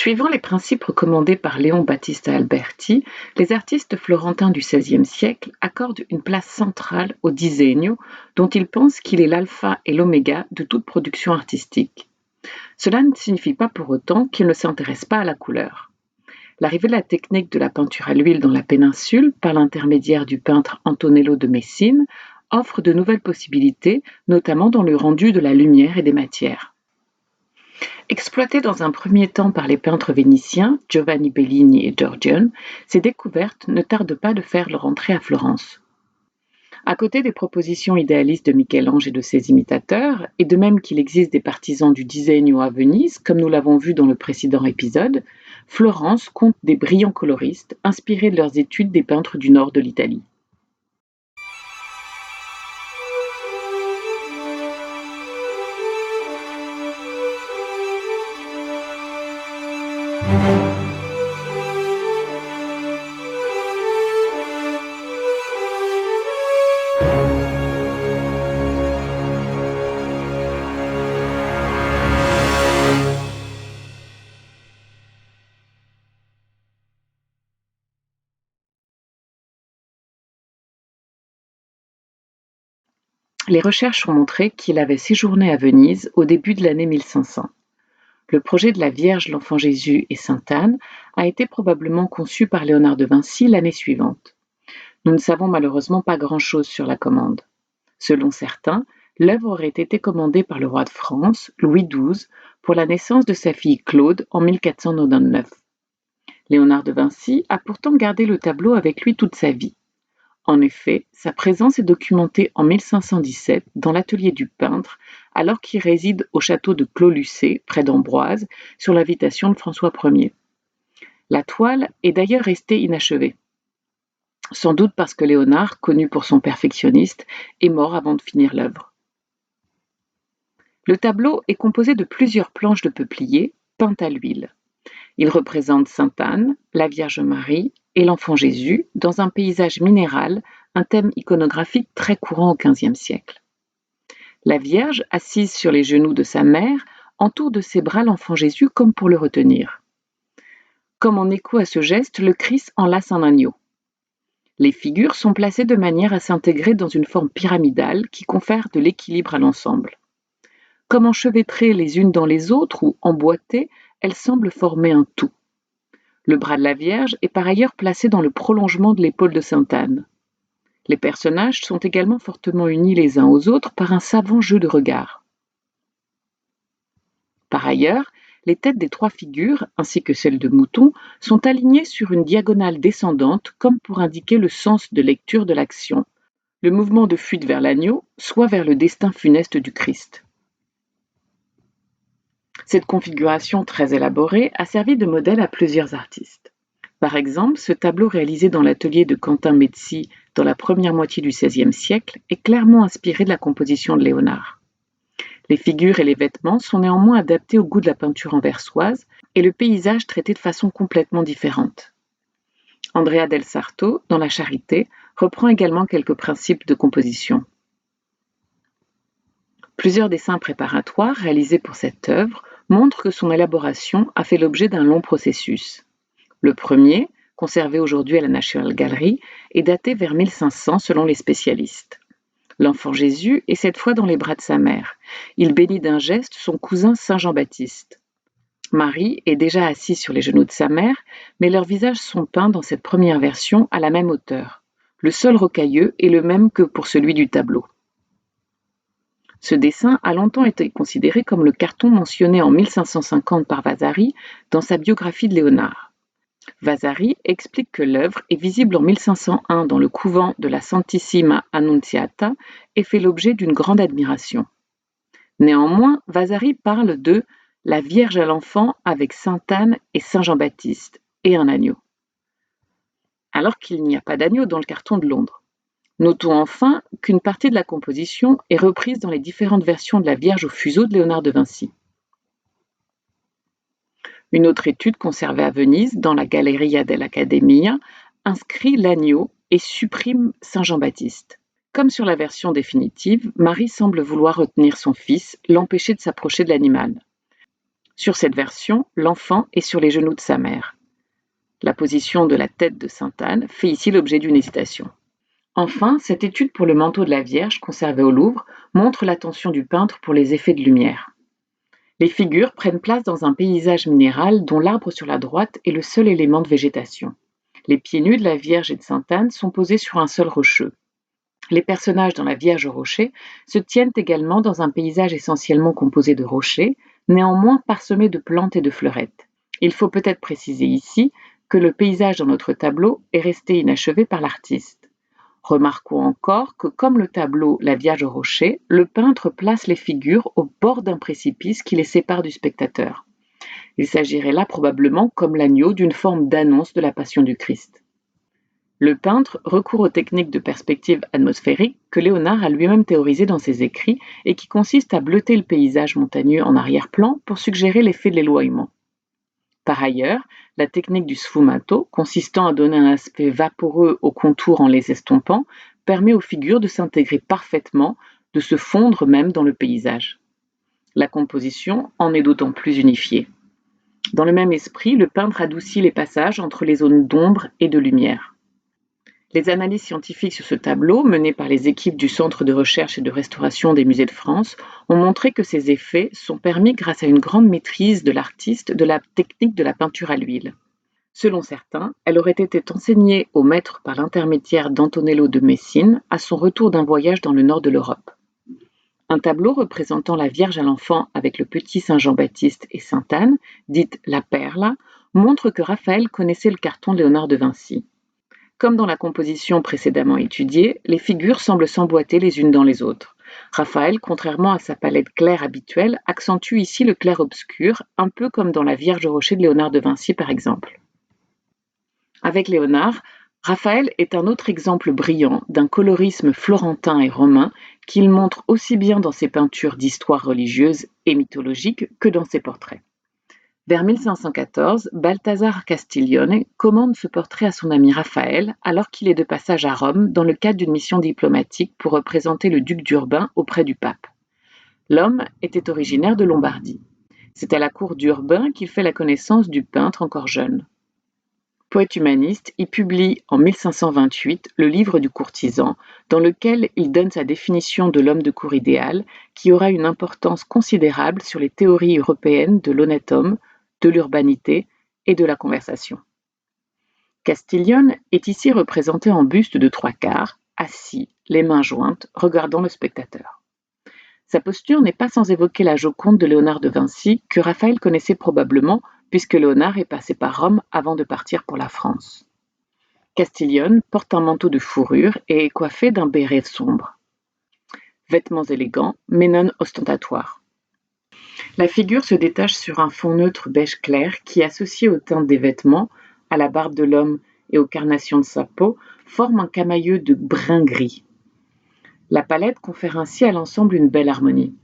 Suivant les principes recommandés par Léon Battista Alberti, les artistes florentins du XVIe siècle accordent une place centrale au disegno, dont ils pensent qu'il est l'alpha et l'oméga de toute production artistique. Cela ne signifie pas pour autant qu'ils ne s'intéressent pas à la couleur. L'arrivée de la technique de la peinture à l'huile dans la péninsule, par l'intermédiaire du peintre Antonello de Messine, offre de nouvelles possibilités, notamment dans le rendu de la lumière et des matières. Exploitées dans un premier temps par les peintres vénitiens Giovanni Bellini et Giorgione, ces découvertes ne tardent pas de faire leur entrée à Florence. À côté des propositions idéalistes de Michel-Ange et de ses imitateurs, et de même qu'il existe des partisans du disegno à Venise, comme nous l'avons vu dans le précédent épisode, Florence compte des brillants coloristes inspirés de leurs études des peintres du nord de l'Italie. Les recherches ont montré qu'il avait séjourné à Venise au début de l'année 1500. Le projet de la Vierge, l'Enfant Jésus et Sainte Anne a été probablement conçu par Léonard de Vinci l'année suivante. Nous ne savons malheureusement pas grand-chose sur la commande. Selon certains, l'œuvre aurait été commandée par le roi de France, Louis XII, pour la naissance de sa fille Claude en 1499. Léonard de Vinci a pourtant gardé le tableau avec lui toute sa vie. En effet, sa présence est documentée en 1517 dans l'atelier du peintre, alors qu'il réside au château de Clos-Lucé, près d'Amboise, sur l'invitation de François Ier. La toile est d'ailleurs restée inachevée, sans doute parce que Léonard, connu pour son perfectionniste, est mort avant de finir l'œuvre. Le tableau est composé de plusieurs planches de peuplier peintes à l'huile. Il représente Sainte Anne, la Vierge Marie et l'Enfant Jésus dans un paysage minéral, un thème iconographique très courant au XVe siècle. La Vierge, assise sur les genoux de sa mère, entoure de ses bras l'Enfant Jésus comme pour le retenir. Comme en écho à ce geste, le Christ enlace un agneau. Les figures sont placées de manière à s'intégrer dans une forme pyramidale qui confère de l'équilibre à l'ensemble. Comme enchevêtrées les unes dans les autres ou emboîtées, elles semblent former un tout. Le bras de la Vierge est par ailleurs placé dans le prolongement de l'épaule de Sainte Anne. Les personnages sont également fortement unis les uns aux autres par un savant jeu de regard. Par ailleurs, les têtes des trois figures, ainsi que celles de Mouton, sont alignées sur une diagonale descendante comme pour indiquer le sens de lecture de l'action, le mouvement de fuite vers l'agneau, soit vers le destin funeste du Christ. Cette configuration très élaborée a servi de modèle à plusieurs artistes. Par exemple, ce tableau réalisé dans l'atelier de Quentin Metsy dans la première moitié du XVIe siècle est clairement inspiré de la composition de Léonard. Les figures et les vêtements sont néanmoins adaptés au goût de la peinture anversoise et le paysage traité de façon complètement différente. Andrea del Sarto, dans La Charité, reprend également quelques principes de composition. Plusieurs dessins préparatoires réalisés pour cette œuvre montrent que son élaboration a fait l'objet d'un long processus. Le premier, conservé aujourd'hui à la National Gallery, est daté vers 1500 selon les spécialistes. L'Enfant Jésus est cette fois dans les bras de sa mère. Il bénit d'un geste son cousin Saint Jean-Baptiste. Marie est déjà assise sur les genoux de sa mère, mais leurs visages sont peints dans cette première version à la même hauteur. Le sol rocailleux est le même que pour celui du tableau. Ce dessin a longtemps été considéré comme le carton mentionné en 1550 par Vasari dans sa biographie de Léonard. Vasari explique que l'œuvre est visible en 1501 dans le couvent de la Santissima Annunziata et fait l'objet d'une grande admiration. Néanmoins, Vasari parle de « la Vierge à l'enfant avec Sainte Anne et Saint Jean-Baptiste et un agneau », alors qu'il n'y a pas d'agneau dans le carton de Londres. Notons enfin qu'une partie de la composition est reprise dans les différentes versions de la Vierge au fuseau de Léonard de Vinci. Une autre étude conservée à Venise, dans la Galleria dell'Accademia, inscrit l'agneau et supprime Saint Jean-Baptiste. Comme sur la version définitive, Marie semble vouloir retenir son fils, l'empêcher de s'approcher de l'animal. Sur cette version, l'enfant est sur les genoux de sa mère. La position de la tête de sainte Anne fait ici l'objet d'une hésitation. Enfin, cette étude pour le manteau de la Vierge conservé au Louvre montre l'attention du peintre pour les effets de lumière. Les figures prennent place dans un paysage minéral dont l'arbre sur la droite est le seul élément de végétation. Les pieds nus de la Vierge et de sainte Anne sont posés sur un sol rocheux. Les personnages dans la Vierge au rocher se tiennent également dans un paysage essentiellement composé de rochers, néanmoins parsemé de plantes et de fleurettes. Il faut peut-être préciser ici que le paysage dans notre tableau est resté inachevé par l'artiste. Remarquons encore que, comme le tableau La Vierge au rocher, le peintre place les figures au bord d'un précipice qui les sépare du spectateur. Il s'agirait là probablement, comme l'agneau, d'une forme d'annonce de la passion du Christ. Le peintre recourt aux techniques de perspective atmosphérique que Léonard a lui-même théorisées dans ses écrits et qui consistent à bleuter le paysage montagneux en arrière-plan pour suggérer l'effet de l'éloignement. Par ailleurs, la technique du sfumato, consistant à donner un aspect vaporeux aux contours en les estompant, permet aux figures de s'intégrer parfaitement, de se fondre même dans le paysage. La composition en est d'autant plus unifiée. Dans le même esprit, le peintre adoucit les passages entre les zones d'ombre et de lumière. Les analyses scientifiques sur ce tableau, menées par les équipes du Centre de recherche et de restauration des musées de France, ont montré que ces effets sont permis grâce à une grande maîtrise de l'artiste de la technique de la peinture à l'huile. Selon certains, elle aurait été enseignée au maître par l'intermédiaire d'Antonello de Messine à son retour d'un voyage dans le nord de l'Europe. Un tableau représentant la Vierge à l'enfant avec le petit Saint Jean-Baptiste et Sainte Anne, dite la Perla, montre que Raphaël connaissait le carton de Léonard de Vinci. Comme dans la composition précédemment étudiée, les figures semblent s'emboîter les unes dans les autres. Raphaël, contrairement à sa palette claire habituelle, accentue ici le clair-obscur, un peu comme dans la Vierge au rocher de Léonard de Vinci par exemple. Avec Léonard, Raphaël est un autre exemple brillant d'un colorisme florentin et romain qu'il montre aussi bien dans ses peintures d'histoire religieuse et mythologique que dans ses portraits. Vers 1514, Balthazar Castiglione commande ce portrait à son ami Raphaël alors qu'il est de passage à Rome dans le cadre d'une mission diplomatique pour représenter le duc d'Urbain auprès du pape. L'homme était originaire de Lombardie. C'est à la cour d'Urbain qu'il fait la connaissance du peintre encore jeune. Poète humaniste, il publie en 1528 le Livre du courtisan, dans lequel il donne sa définition de l'homme de cour idéal, qui aura une importance considérable sur les théories européennes de l'honnête homme, de l'urbanité et de la conversation. Castiglione est ici représenté en buste de 3/4, assis, les mains jointes, regardant le spectateur. Sa posture n'est pas sans évoquer la Joconde de Léonard de Vinci, que Raphaël connaissait probablement, puisque Léonard est passé par Rome avant de partir pour la France. Castiglione porte un manteau de fourrure et est coiffé d'un béret sombre. Vêtements élégants, mais non ostentatoires. La figure se détache sur un fond neutre beige clair qui, associé aux teintes des vêtements, à la barbe de l'homme et aux carnations de sa peau, forme un camailleux de brun gris. La palette confère ainsi à l'ensemble une belle harmonie.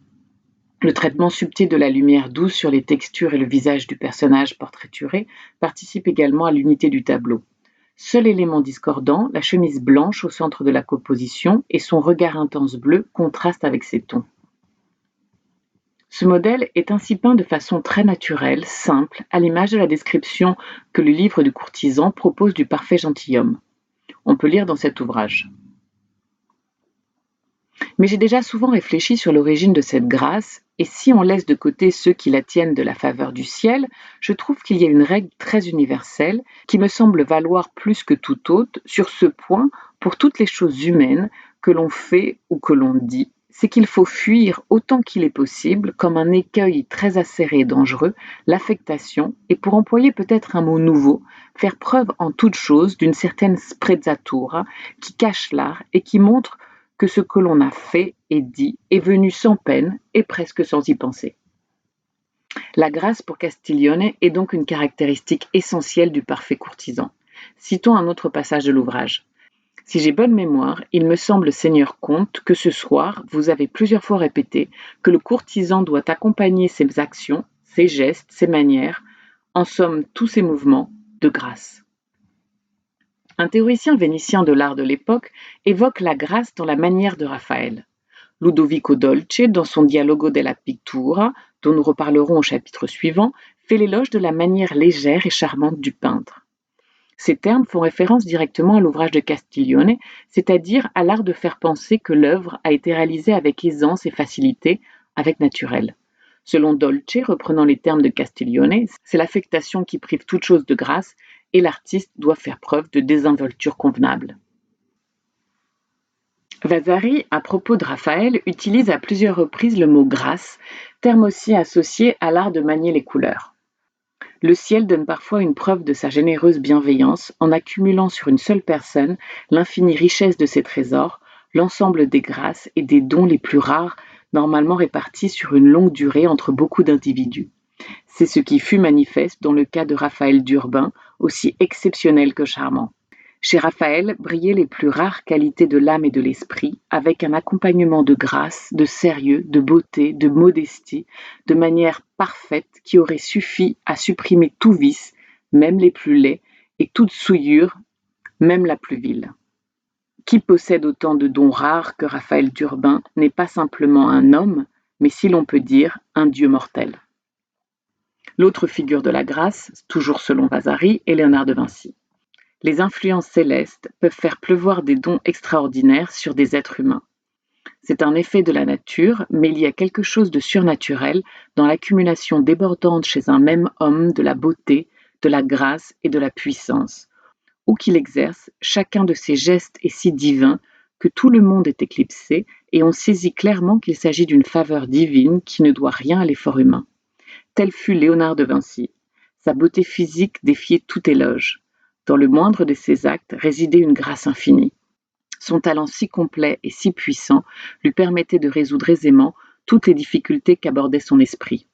Le traitement subtil de la lumière douce sur les textures et le visage du personnage portraituré participe également à l'unité du tableau. Seul élément discordant, la chemise blanche au centre de la composition et son regard intense bleu contrastent avec ces tons. Ce modèle est ainsi peint de façon très naturelle, simple, à l'image de la description que le livre du courtisan propose du parfait gentilhomme. On peut lire dans cet ouvrage. Mais j'ai déjà souvent réfléchi sur l'origine de cette grâce, et si on laisse de côté ceux qui la tiennent de la faveur du ciel, je trouve qu'il y a une règle très universelle qui me semble valoir plus que toute autre sur ce point pour toutes les choses humaines que l'on fait ou que l'on dit, c'est qu'il faut fuir autant qu'il est possible, comme un écueil très acéré et dangereux, l'affectation, et pour employer peut-être un mot nouveau, faire preuve en toute chose d'une certaine sprezzatura qui cache l'art et qui montre que ce que l'on a fait et dit est venu sans peine et presque sans y penser. La grâce pour Castiglione est donc une caractéristique essentielle du parfait courtisan. Citons un autre passage de l'ouvrage. Si j'ai bonne mémoire, il me semble, Seigneur comte, que ce soir, vous avez plusieurs fois répété que le courtisan doit accompagner ses actions, ses gestes, ses manières, en somme tous ses mouvements, de grâce. Un théoricien vénitien de l'art de l'époque évoque la grâce dans la manière de Raphaël. Ludovico Dolce, dans son Dialogo della Pittura, dont nous reparlerons au chapitre suivant, fait l'éloge de la manière légère et charmante du peintre. Ces termes font référence directement à l'ouvrage de Castiglione, c'est-à-dire à l'art de faire penser que l'œuvre a été réalisée avec aisance et facilité, avec naturel. Selon Dolce, reprenant les termes de Castiglione, c'est l'affectation qui prive toute chose de grâce et l'artiste doit faire preuve de désinvolture convenable. Vasari, à propos de Raphaël, utilise à plusieurs reprises le mot grâce, terme aussi associé à l'art de manier les couleurs. Le ciel donne parfois une preuve de sa généreuse bienveillance en accumulant sur une seule personne l'infinie richesse de ses trésors, l'ensemble des grâces et des dons les plus rares, normalement répartis sur une longue durée entre beaucoup d'individus. C'est ce qui fut manifeste dans le cas de Raphaël d'Urbain, aussi exceptionnel que charmant. Chez Raphaël brillaient les plus rares qualités de l'âme et de l'esprit, avec un accompagnement de grâce, de sérieux, de beauté, de modestie, de manière parfaite qui aurait suffi à supprimer tout vice, même les plus laids, et toute souillure, même la plus vile. Qui possède autant de dons rares que Raphaël d'Urbain n'est pas simplement un homme, mais si l'on peut dire, un dieu mortel. L'autre figure de la grâce, toujours selon Vasari, est Léonard de Vinci. Les influences célestes peuvent faire pleuvoir des dons extraordinaires sur des êtres humains. C'est un effet de la nature, mais il y a quelque chose de surnaturel dans l'accumulation débordante chez un même homme de la beauté, de la grâce et de la puissance. Où qu'il exerce, chacun de ses gestes est si divin que tout le monde est éclipsé et on saisit clairement qu'il s'agit d'une faveur divine qui ne doit rien à l'effort humain. Tel fut Léonard de Vinci. Sa beauté physique défiait tout éloge. Dans le moindre de ses actes résidait une grâce infinie. Son talent si complet et si puissant lui permettait de résoudre aisément toutes les difficultés qu'abordait son esprit.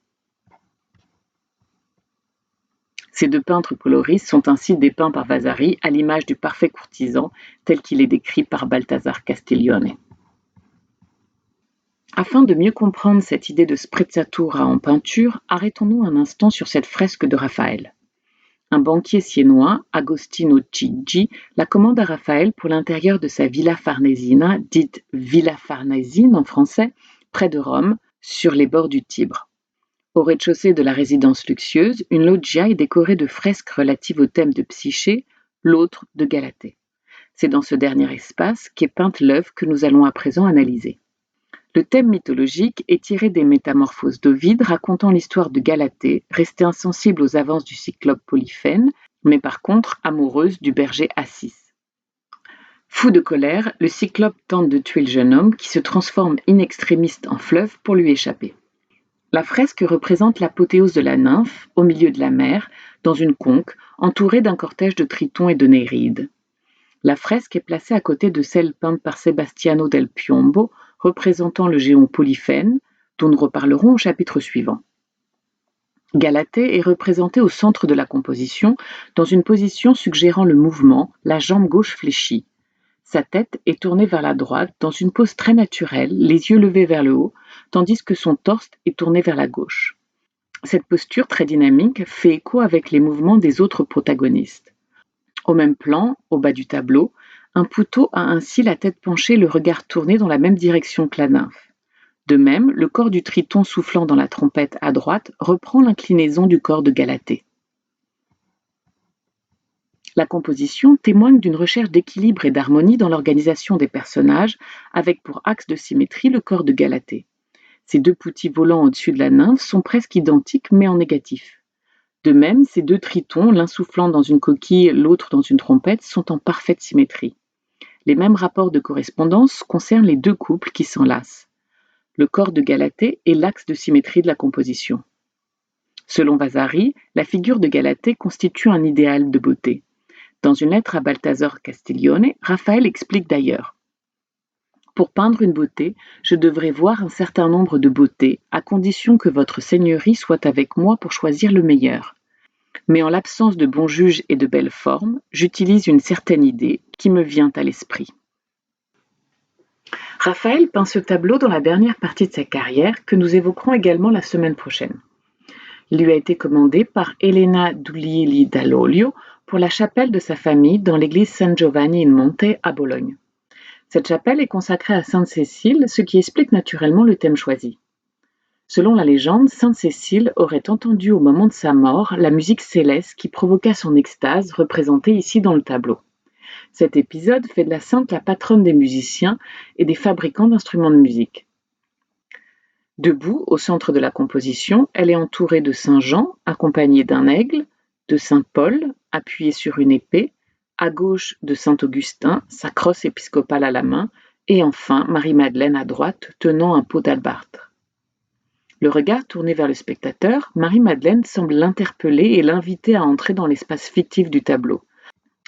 Ces deux peintres coloristes sont ainsi dépeints par Vasari à l'image du parfait courtisan tel qu'il est décrit par Balthazar Castiglione. Afin de mieux comprendre cette idée de sprezzatura en peinture, arrêtons-nous un instant sur cette fresque de Raphaël. Un banquier siennois, Agostino Chigi, la commande à Raphaël pour l'intérieur de sa Villa Farnesina, dite Villa Farnesine en français, près de Rome, sur les bords du Tibre. Au rez-de-chaussée de la résidence luxueuse, une loggia est décorée de fresques relatives au thème de Psyché, l'autre de Galatée. C'est dans ce dernier espace qu'est peinte l'œuvre que nous allons à présent analyser. Le thème mythologique est tiré des Métamorphoses d'Ovide racontant l'histoire de Galatée, restée insensible aux avances du cyclope Polyphène, mais par contre amoureuse du berger Assis. Fou de colère, le cyclope tente de tuer le jeune homme qui se transforme in extremis en fleuve pour lui échapper. La fresque représente l'apothéose de la nymphe, au milieu de la mer, dans une conque, entourée d'un cortège de tritons et de néreides. La fresque est placée à côté de celle peinte par Sebastiano del Piombo, représentant le géant Polyphène, dont nous reparlerons au chapitre suivant. Galatée est représentée au centre de la composition, dans une position suggérant le mouvement, la jambe gauche fléchie. Sa tête est tournée vers la droite, dans une pose très naturelle, les yeux levés vers le haut, tandis que son torse est tourné vers la gauche. Cette posture très dynamique fait écho avec les mouvements des autres protagonistes. Au même plan, au bas du tableau, un poutot a ainsi la tête penchée et le regard tourné dans la même direction que la nymphe. De même, le corps du triton soufflant dans la trompette à droite reprend l'inclinaison du corps de Galatée. La composition témoigne d'une recherche d'équilibre et d'harmonie dans l'organisation des personnages, avec pour axe de symétrie le corps de Galatée. Ces deux poutis volants au-dessus de la nymphe sont presque identiques mais en négatif. De même, ces deux tritons, l'un soufflant dans une coquille, l'autre dans une trompette, sont en parfaite symétrie. Les mêmes rapports de correspondance concernent les deux couples qui s'enlacent. Le corps de Galatée est l'axe de symétrie de la composition. Selon Vasari, la figure de Galatée constitue un idéal de beauté. Dans une lettre à Balthazar Castiglione, Raphaël explique d'ailleurs: pour peindre une beauté, je devrais voir un certain nombre de beautés, à condition que votre seigneurie soit avec moi pour choisir le meilleur. Mais en l'absence de bons juges et de belles formes, j'utilise une certaine idée qui me vient à l'esprit. Raphaël peint ce tableau dans la dernière partie de sa carrière que nous évoquerons également la semaine prochaine. Il lui a été commandé par Elena Duglieli dall'Olio pour la chapelle de sa famille dans l'église San Giovanni in Monte à Bologne. Cette chapelle est consacrée à sainte Cécile, ce qui explique naturellement le thème choisi. Selon la légende, sainte Cécile aurait entendu au moment de sa mort la musique céleste qui provoqua son extase, représentée ici dans le tableau. Cet épisode fait de la sainte la patronne des musiciens et des fabricants d'instruments de musique. Debout, au centre de la composition, elle est entourée de saint Jean, accompagné d'un aigle, de saint Paul, appuyé sur une épée, à gauche de saint Augustin, sa crosse épiscopale à la main, et enfin Marie-Madeleine à droite, tenant un pot d'albâtre. Le regard tourné vers le spectateur, Marie-Madeleine semble l'interpeller et l'inviter à entrer dans l'espace fictif du tableau.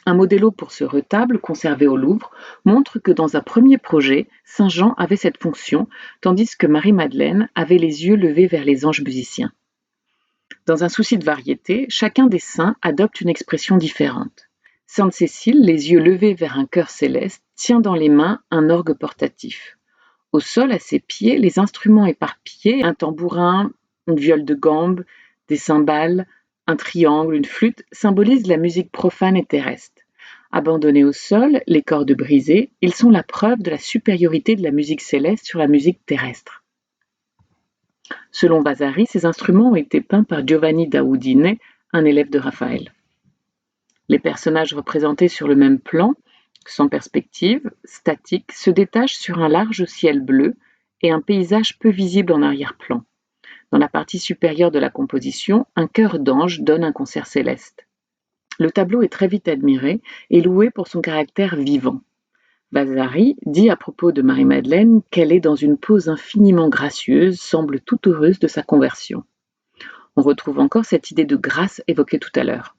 Un modello pour ce retable, conservé au Louvre, montre que dans un premier projet, saint Jean avait cette fonction, tandis que Marie-Madeleine avait les yeux levés vers les anges musiciens. Dans un souci de variété, chacun des saints adopte une expression différente. Sainte Cécile, les yeux levés vers un chœur céleste, tient dans les mains un orgue portatif. Au sol, à ses pieds, les instruments éparpillés, un tambourin, une viole de gambe, des cymbales, un triangle, une flûte, symbolisent la musique profane et terrestre. Abandonnés au sol, les cordes brisées, ils sont la preuve de la supériorité de la musique céleste sur la musique terrestre. Selon Vasari, ces instruments ont été peints par Giovanni da Udine, un élève de Raphaël. Les personnages représentés sur le même plan, sans perspective, statiques, se détachent sur un large ciel bleu et un paysage peu visible en arrière-plan. Dans la partie supérieure de la composition, un chœur d'anges donne un concert céleste. Le tableau est très vite admiré et loué pour son caractère vivant. Vasari dit à propos de Marie-Madeleine qu'elle est dans une pose infiniment gracieuse, semble tout heureuse de sa conversion. On retrouve encore cette idée de grâce évoquée tout à l'heure.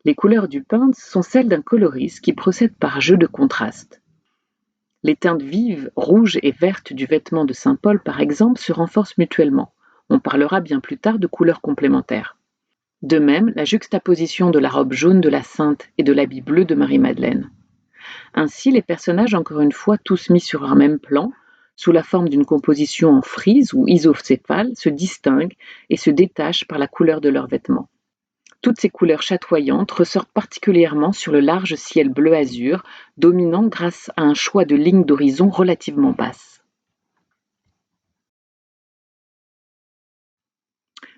Les couleurs du peintre sont celles d'un coloriste qui procède par jeu de contraste. Les teintes vives, rouges et vertes du vêtement de saint Paul, par exemple, se renforcent mutuellement. On parlera bien plus tard de couleurs complémentaires. De même, la juxtaposition de la robe jaune de la sainte et de l'habit bleu de Marie-Madeleine. Ainsi, les personnages, encore une fois tous mis sur un même plan, sous la forme d'une composition en frise ou isocéphale, se distinguent et se détachent par la couleur de leurs vêtements. Toutes ces couleurs chatoyantes ressortent particulièrement sur le large ciel bleu-azur, dominant grâce à un choix de lignes d'horizon relativement basses.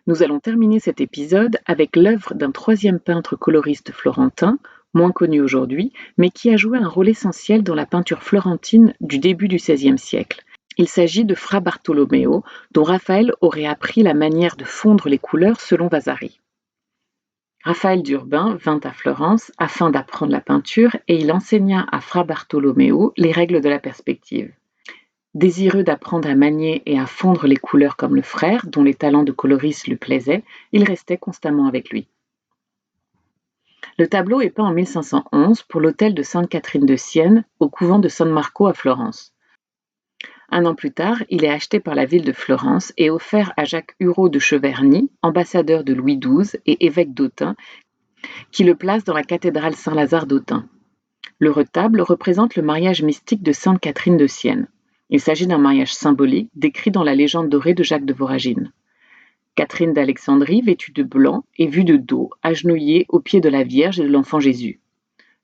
Nous allons terminer cet épisode avec l'œuvre d'un troisième peintre coloriste florentin, moins connu aujourd'hui, mais qui a joué un rôle essentiel dans la peinture florentine du début du XVIe siècle. Il s'agit de Fra Bartolomeo, dont Raphaël aurait appris la manière de fondre les couleurs selon Vasari. Raphaël d'Urbin vint à Florence afin d'apprendre la peinture et il enseigna à Fra Bartolomeo les règles de la perspective. Désireux d'apprendre à manier et à fondre les couleurs comme le frère, dont les talents de coloriste lui plaisaient, il restait constamment avec lui. Le tableau est peint en 1511 pour l'autel de Sainte Catherine de Sienne au couvent de San Marco à Florence. Un an plus tard, il est acheté par la ville de Florence et offert à Jacques Hureau de Cheverny, ambassadeur de Louis XII et évêque d'Autun, qui le place dans la cathédrale Saint-Lazare d'Autun. Le retable représente le mariage mystique de Sainte Catherine de Sienne. Il s'agit d'un mariage symbolique décrit dans la légende dorée de Jacques de Voragine. Catherine d'Alexandrie, vêtue de blanc, est vue de dos, agenouillée aux pieds de la Vierge et de l'enfant Jésus.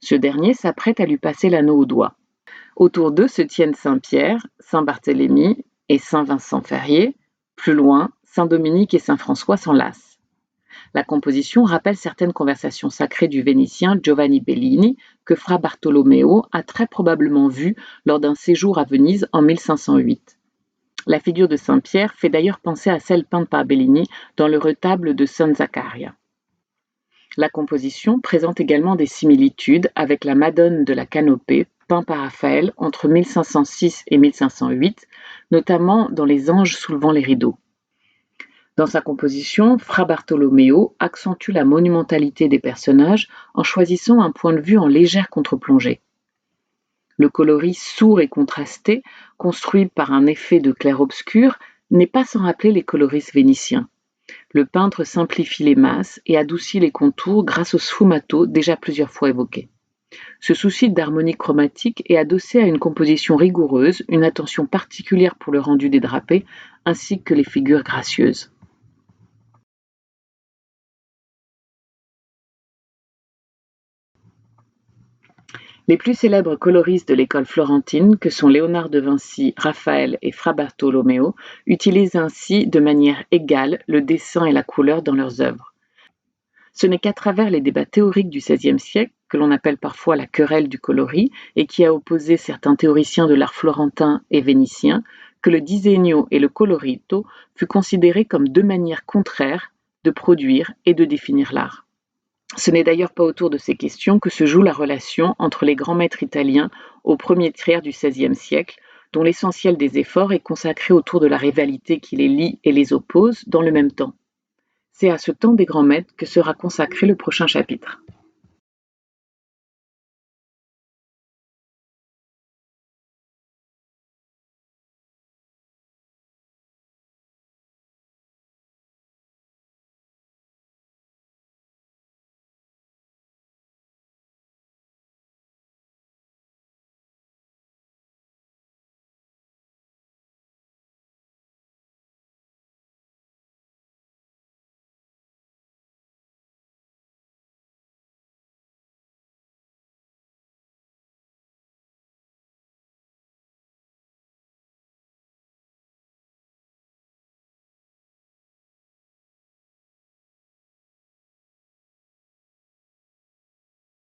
Ce dernier s'apprête à lui passer l'anneau au doigt. Autour d'eux se tiennent saint Pierre, saint Barthélemy et saint Vincent Ferrier. Plus loin, saint Dominique et saint François s'enlacent. La composition rappelle certaines conversations sacrées du Vénitien Giovanni Bellini que Fra Bartolomeo a très probablement vues lors d'un séjour à Venise en 1508. La figure de saint Pierre fait d'ailleurs penser à celle peinte par Bellini dans le retable de San Zaccaria. La composition présente également des similitudes avec la Madone de la Canopée, peint par Raphaël entre 1506 et 1508, notamment dans les anges soulevant les rideaux. Dans sa composition, Fra Bartolomeo accentue la monumentalité des personnages en choisissant un point de vue en légère contre-plongée. Le coloris sourd et contrasté, construit par un effet de clair-obscur, n'est pas sans rappeler les coloris vénitiens. Le peintre simplifie les masses et adoucit les contours grâce au sfumato déjà plusieurs fois évoqué. Ce souci d'harmonie chromatique est adossé à une composition rigoureuse, une attention particulière pour le rendu des drapés, ainsi que les figures gracieuses. Les plus célèbres coloristes de l'école florentine, que sont Léonard de Vinci, Raphaël et Fra Bartolomeo, utilisent ainsi de manière égale le dessin et la couleur dans leurs œuvres. Ce n'est qu'à travers les débats théoriques du XVIe siècle, que l'on appelle parfois la querelle du coloris, et qui a opposé certains théoriciens de l'art florentin et vénitien, que le disegno et le colorito fut considéré comme deux manières contraires de produire et de définir l'art. Ce n'est d'ailleurs pas autour de ces questions que se joue la relation entre les grands maîtres italiens au premier tiers du XVIe siècle, dont l'essentiel des efforts est consacré autour de la rivalité qui les lie et les oppose dans le même temps. C'est à ce temps des grands maîtres que sera consacré le prochain chapitre.